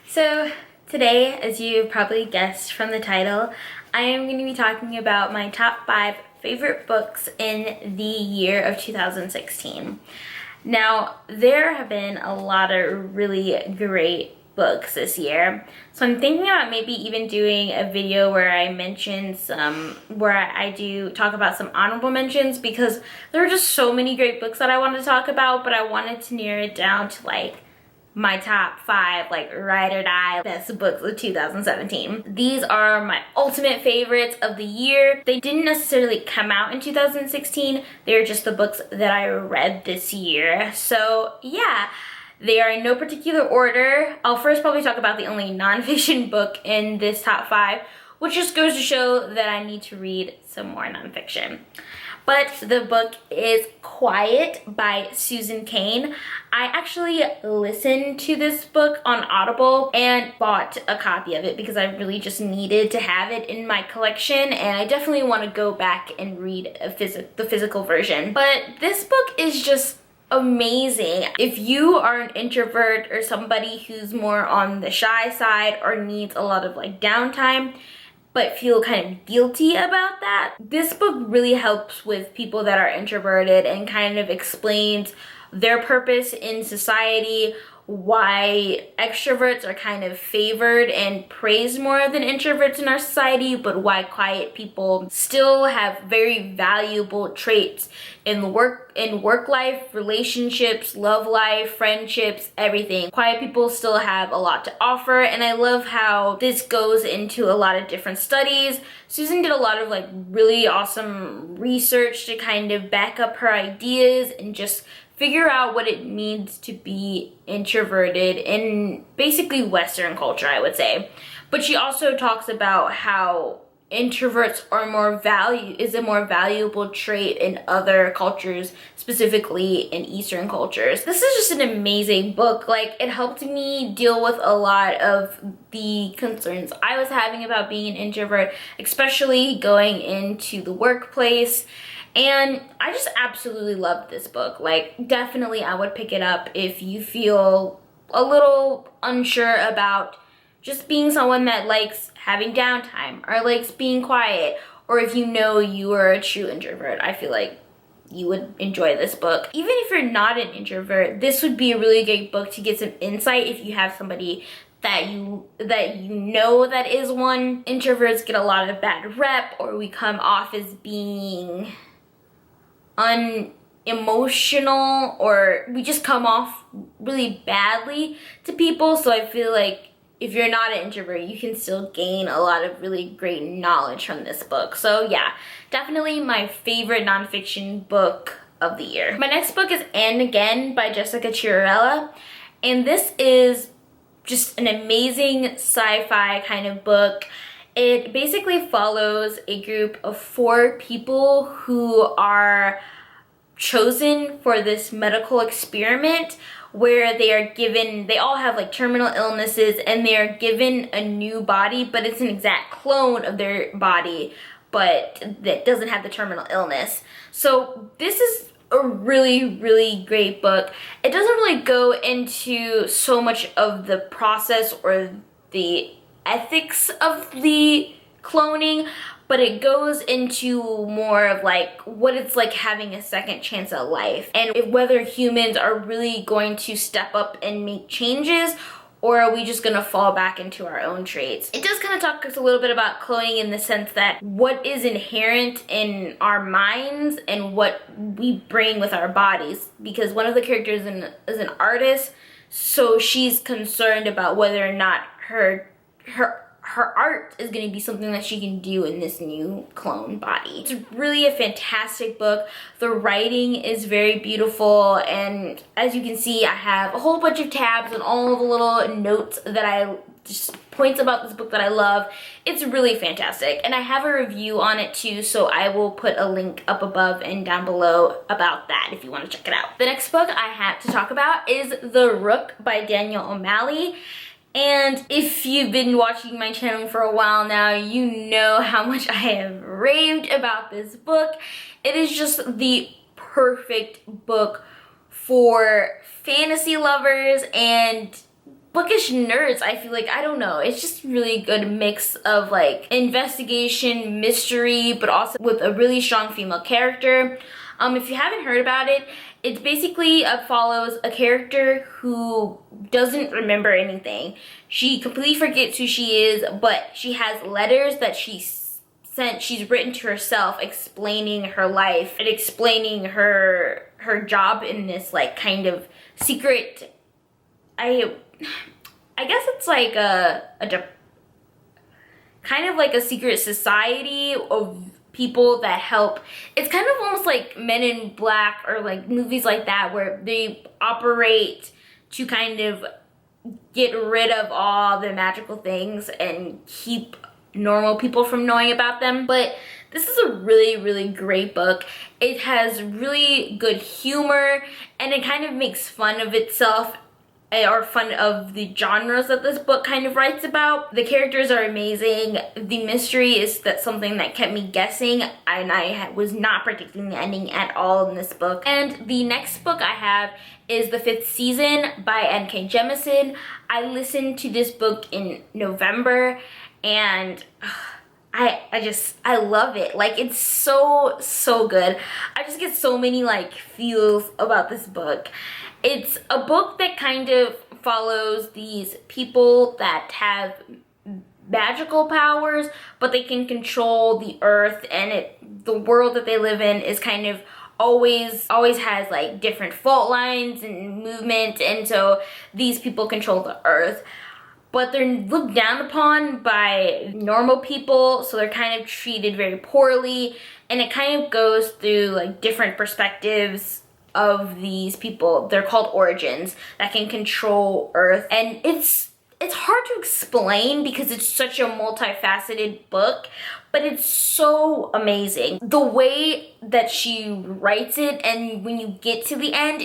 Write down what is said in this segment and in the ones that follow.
So today, as you've probably guessed from the title, I am going to be talking about my top 5 favorite books in the year of 2016. Now, there have been a lot of really great books this year, so I'm thinking about maybe even doing a video where I mention where I do talk about some honorable mentions, because there are just so many great books that I wanted to talk about, but I wanted to narrow it down to my top 5 ride or die best books of 2017. These are my ultimate favorites of the year. They didn't necessarily come out in 2016. They're just the books that I read this year. So yeah, they are in no particular order. I'll first probably talk about the only nonfiction book in this top 5, which just goes to show that I need to read some more nonfiction. But the book is Quiet by Susan Cain. I actually listened to this book on Audible and bought a copy of it because I really just needed to have it in my collection, and I definitely want to go back and read the physical version. But this book is just amazing. If you are an introvert or somebody who's more on the shy side or needs a lot of downtime, but feel kind of guilty about that, this book really helps with people that are introverted and kind of explains their purpose in society, why extroverts are kind of favored and praised more than introverts in our society, but why quiet people still have very valuable traits in work life, relationships, love life, friendships, everything. Quiet people still have a lot to offer, and I love how this goes into a lot of different studies. Susan did a lot of really awesome research to kind of back up her ideas and just figure out what it means to be introverted in basically Western culture, I would say. But she also talks about how introverts are is a more valuable trait in other cultures, specifically in Eastern cultures. This is just an amazing book. It helped me deal with a lot of the concerns I was having about being an introvert, especially going into the workplace. And I just absolutely loved this book. Definitely I would pick it up if you feel a little unsure about just being someone that likes having downtime or likes being quiet, or if you know you are a true introvert. I feel like you would enjoy this book. Even if you're not an introvert, this would be a really great book to get some insight if you have somebody that you know that is one. Introverts get a lot of bad rep, or we come off as being unemotional, or we just come off really badly to people. So I feel like if you're not an introvert, you can still gain a lot of really great knowledge from this book. So yeah, definitely my favorite nonfiction book of the year. My next book is And Again by Jessica Chiarella, and this is just an amazing sci-fi kind of book. It basically follows a group of 4 people who are chosen for this medical experiment where they all have terminal illnesses, and they are given a new body, but it's an exact clone of their body, but that doesn't have the terminal illness. So this is a really, really great book. It doesn't really go into so much of the process or the ethics of the cloning, but it goes into more of what it's like having a second chance at life, and whether humans are really going to step up and make changes, or are we just gonna fall back into our own traits. It does kind of talk us a little bit about cloning in the sense that what is inherent in our minds and what we bring with our bodies, because one of the characters is an artist, so she's concerned about whether or not her art is going to be something that she can do in this new clone body. It's really a fantastic book. The writing is very beautiful, and as you can see, I have a whole bunch of tabs and all of the little notes that points about this book that I love. It's really fantastic, and I have a review on it too, so I will put a link up above and down below about that if you want to check it out. The next book I have to talk about is The Rook by Daniel O'Malley. And if you've been watching my channel for a while now, you know how much I have raved about this book. It is just the perfect book for fantasy lovers and bookish nerds, I feel like. I don't know, it's just really good mix of like investigation, mystery, but also with a really strong female character. If you haven't heard about it, it's basically follows a character who doesn't remember anything. She completely forgets who she is, but she has letters that she's written to herself, explaining her life and explaining her job in this like kind of secret, I guess it's like kind of like a secret society of people that help. It's kind of almost like Men in Black or like movies like that, where they operate to kind of get rid of all the magical things and keep normal people from knowing about them. But this is a really great book. It has really good humor, and it kind of makes fun of itself, or fun of the genres that this book kind of writes about. The characters are amazing. The mystery is something that kept me guessing, and I was not predicting the ending at all in this book. And the next book I have is The Fifth Season by N.K. Jemisin. I listened to this book in November, and I love it. Like, it's so good. I just get so many like feels about this book. It's a book that kind of follows these people that have magical powers, but they can control the earth, and the world that they live in is kind of always has like different fault lines and movement, and so these people control the earth. But they're looked down upon by normal people, so they're kind of treated very poorly, and it kind of goes through like different perspectives of these people. They're called origins that can control Earth, and it's hard to explain because it's such a multifaceted book, but it's so amazing. The way that she writes it, and when you get to the end,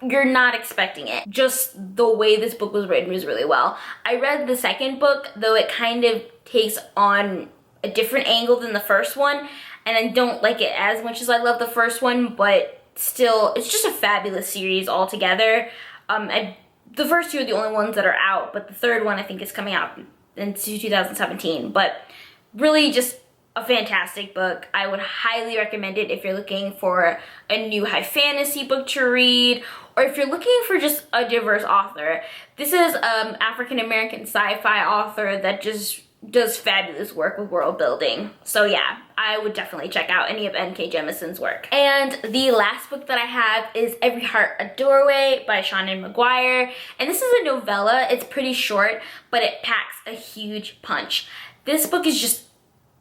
you're not expecting it. Just the way this book was written was really well. I read the second book, though it kind of takes on a different angle than the first one, and I don't like it as much as I love the first one, but still, it's just a fabulous series altogether. The first two are the only ones that are out, but the third one I think is coming out in 2017. But really just a fantastic book. I would highly recommend it if you're looking for a new high fantasy book to read, or if you're looking for just a diverse author. This is African-American sci-fi author that just does fabulous work with world building. So yeah, I would definitely check out any of N.K. Jemisin's work. And the last book that I have is Every Heart a Doorway by Seanan McGuire. And this is a novella. It's pretty short, but it packs a huge punch. This book is just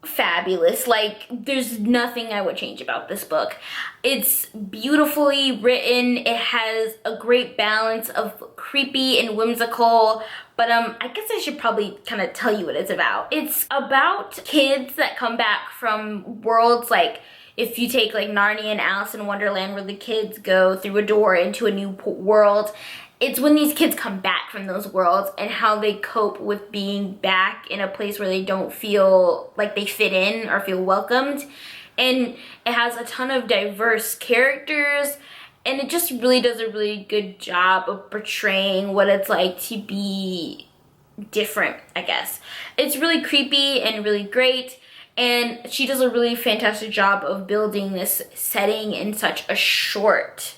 fabulous. Like, there's nothing I would change about this book. It's beautifully written. It has a great balance of creepy and whimsical, but I guess I should probably kind of tell you what it's about. It's about kids that come back from worlds, like if you take like Narnia and Alice in Wonderland, where the kids go through a door into a new world. It's when these kids come back from those worlds and how they cope with being back in a place where they don't feel like they fit in or feel welcomed. And it has a ton of diverse characters, and it just really does a really good job of portraying what it's like to be different, I guess. It's really creepy and really great, and she does a really fantastic job of building this setting in such a short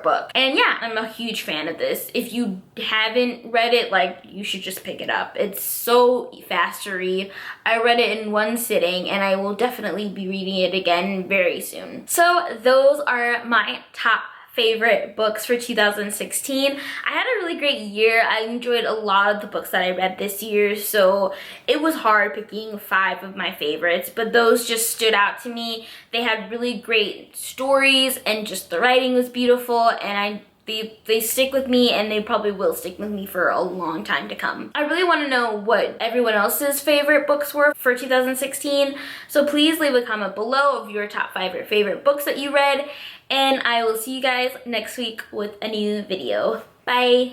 book. And yeah, I'm a huge fan of this. If you haven't read it, like, you should just pick it up. It's so fast to read. I read it in one sitting, and I will definitely be reading it again very soon. So those are my top favorite books for 2016. I had a really great year. I enjoyed a lot of the books that I read this year, so it was hard picking 5 of my favorites, but those just stood out to me. They had really great stories, and just the writing was beautiful, and they stick with me, and they probably will stick with me for a long time to come. I really want to know what everyone else's favorite books were for 2016, so please leave a comment below of your top 5 favorite books that you read, and I will see you guys next week with a new video. Bye!